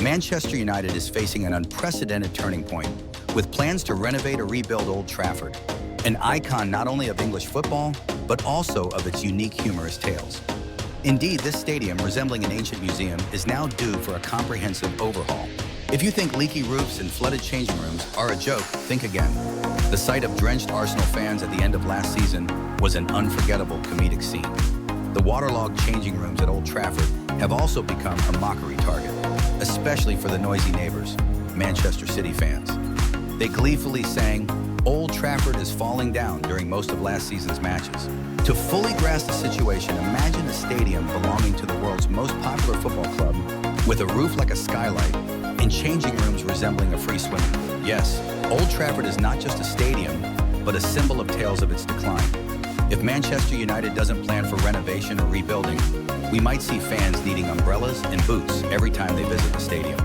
Manchester United is facing an unprecedented turning point, with plans to renovate or rebuild Old Trafford, an icon not only of English football, but also of its unique humorous tales. Indeed, this stadium, resembling an ancient museum, is now due for a comprehensive overhaul. If you think leaky roofs and flooded changing rooms are a joke, think again. The sight of drenched Arsenal fans at the end of last season was an unforgettable comedic scene. The waterlogged changing rooms at Old Trafford have also become a mockery target, especially for the noisy neighbors, Manchester City fans. They gleefully sang, "Old Trafford is falling down" during most of last season's matches. To fully grasp the situation, imagine a stadium belonging to the world's most popular football club, with a roof like a skylight and changing rooms resembling a free swimming pool. Yes, Old Trafford is not just a stadium, but a symbol of tales of its decline. If Manchester United doesn't plan for renovation or rebuilding, we might see fans needing umbrellas and boots every time they visit the stadium.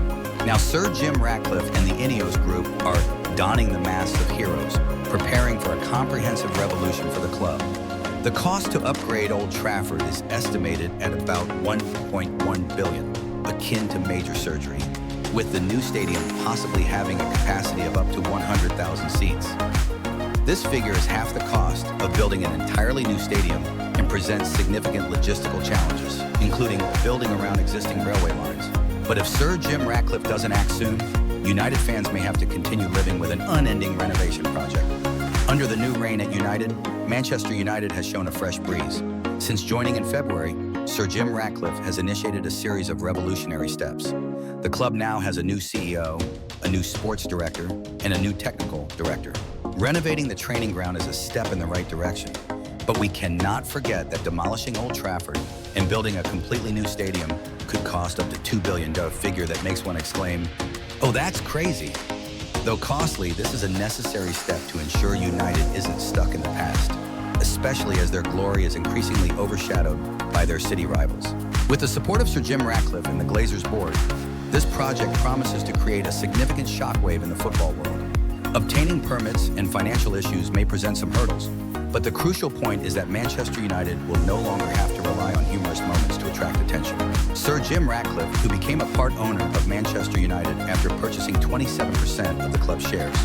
Now, Sir Jim Ratcliffe and the Ineos group are donning the masks of heroes, preparing for a comprehensive revolution for the club. The cost to upgrade Old Trafford is estimated at about $1.1 billion, akin to major surgery, with the new stadium possibly having a capacity of up to 100,000 seats. This figure is half the cost of building an entirely new stadium and presents significant logistical challenges, including building around existing railway lines. But if Sir Jim Ratcliffe doesn't act soon, United fans may have to continue living with an unending renovation project. Under the new reign at United, Manchester United has shown a fresh breeze. Since joining in February, Sir Jim Ratcliffe has initiated a series of revolutionary steps. The club now has a new CEO, a new sports director, and a new technical director. Renovating the training ground is a step in the right direction, but we cannot forget that demolishing Old Trafford and building a completely new stadium could cost up to $2 billion, figure that makes one exclaim, "Oh, that's crazy." Though costly, this is a necessary step to ensure United isn't stuck in the past, especially as their glory is increasingly overshadowed by their city rivals. With the support of Sir Jim Ratcliffe and the Glazers board, this project promises to create a significant shockwave in the football world. Obtaining permits and financial issues may present some hurdles, but the crucial point is that Manchester United will no longer have to rely on humorous moments to attract attention. Sir Jim Ratcliffe, who became a part owner of Manchester United after purchasing 27% of the club's shares,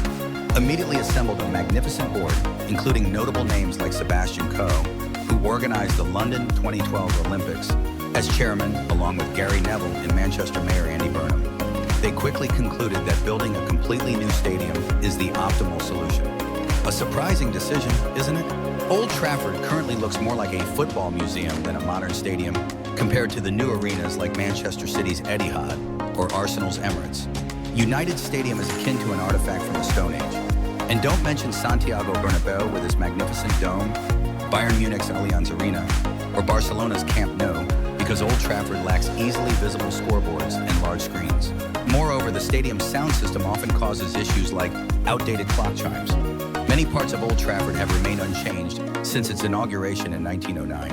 immediately assembled a magnificent board, including notable names like Sebastian Coe, who organized the London 2012 Olympics, as chairman, along with Gary Neville and Manchester Mayor Andy Burnham. They quickly concluded that building a completely new stadium is the optimal solution. A surprising decision, isn't it? Old Trafford currently looks more like a football museum than a modern stadium, compared to the new arenas like Manchester City's Etihad or Arsenal's Emirates. United Stadium is akin to an artifact from the Stone Age. And don't mention Santiago Bernabeu with its magnificent dome, Bayern Munich's Allianz Arena, or Barcelona's Camp Nou, because Old Trafford lacks easily visible scoreboards and large screens. Moreover, the stadium's sound system often causes issues like outdated clock chimes. Many parts of Old Trafford have remained unchanged since its inauguration in 1909.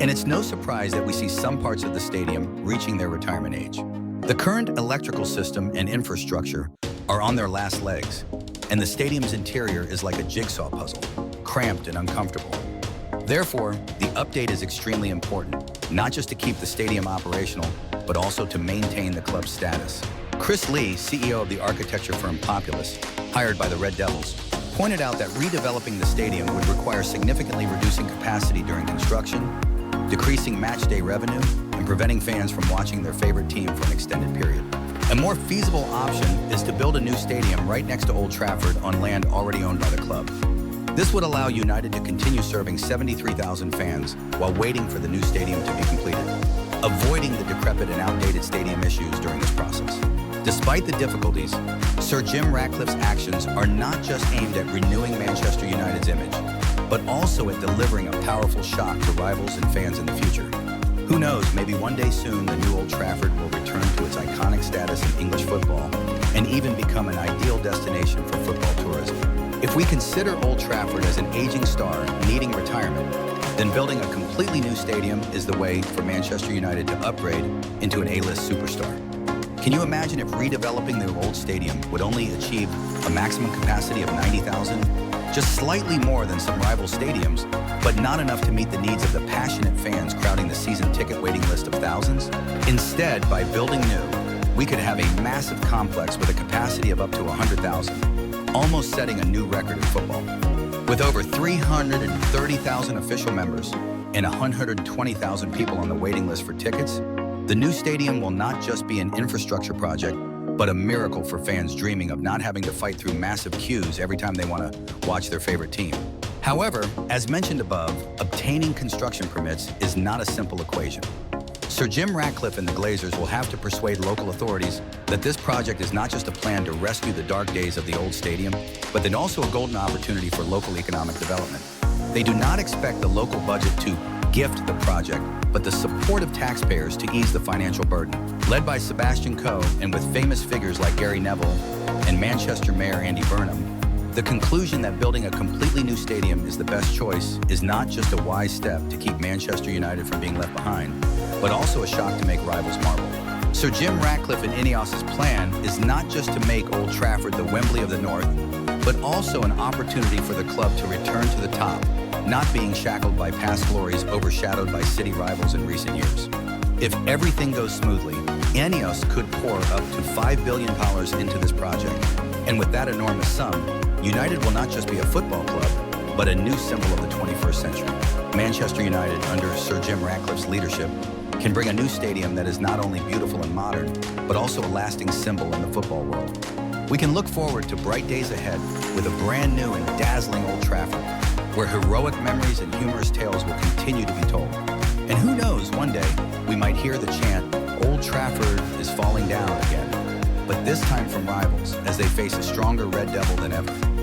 And it's no surprise that we see some parts of the stadium reaching their retirement age. The current electrical system and infrastructure are on their last legs, and the stadium's interior is like a jigsaw puzzle, cramped and uncomfortable. Therefore, the update is extremely important, not just to keep the stadium operational, but also to maintain the club's status. Chris Lee, CEO of the architecture firm Populous, hired by the Red Devils, pointed out that redeveloping the stadium would require significantly reducing capacity during construction, decreasing match-day revenue, and preventing fans from watching their favorite team for an extended period. A more feasible option is to build a new stadium right next to Old Trafford on land already owned by the club. This would allow United to continue serving 73,000 fans while waiting for the new stadium to be completed, avoiding the decrepit and outdated stadium issues during this process. Despite the difficulties, Sir Jim Ratcliffe's actions are not just aimed at renewing Manchester United's image, but also at delivering a powerful shock to rivals and fans in the future. Who knows, maybe one day soon the new Old Trafford will return to its iconic status in English football and even become an ideal destination for football tourism. If we consider Old Trafford as an aging star needing retirement, then building a completely new stadium is the way for Manchester United to upgrade into an A-list superstar. Can you imagine if redeveloping the old stadium would only achieve a maximum capacity of 90,000? Just slightly more than some rival stadiums, but not enough to meet the needs of the passionate fans crowding the season ticket waiting list of thousands? Instead, by building new, we could have a massive complex with a capacity of up to 100,000, almost setting a new record in football. With over 330,000 official members and 120,000 people on the waiting list for tickets, the new stadium will not just be an infrastructure project, but a miracle for fans dreaming of not having to fight through massive queues every time they want to watch their favorite team. However, as mentioned above, obtaining construction permits is not a simple equation. Sir Jim Ratcliffe and the Glazers will have to persuade local authorities that this project is not just a plan to rescue the dark days of the old stadium, but then also a golden opportunity for local economic development. They do not expect the local budget to gift the project, but the support of taxpayers to ease the financial burden. Led by Sebastian Coe and with famous figures like Gary Neville and Manchester Mayor Andy Burnham, the conclusion that building a completely new stadium is the best choice is not just a wise step to keep Manchester United from being left behind, but also a shock to make rivals marvel. Sir Jim Ratcliffe and Ineos's plan is not just to make Old Trafford the Wembley of the North, but also an opportunity for the club to return to the top, not being shackled by past glories overshadowed by city rivals in recent years. If everything goes smoothly, Ineos could pour up to $5 billion into this project. And with that enormous sum, United will not just be a football club, but a new symbol of the 21st century. Manchester United, under Sir Jim Ratcliffe's leadership, can bring a new stadium that is not only beautiful and modern, but also a lasting symbol in the football world. We can look forward to bright days ahead with a brand new and dazzling Old Trafford, where heroic memories and humorous tales will continue to be told. And who knows, one day, we might hear the chant, "Old Trafford is falling down again," but this time from rivals as they face a stronger Red Devil than ever.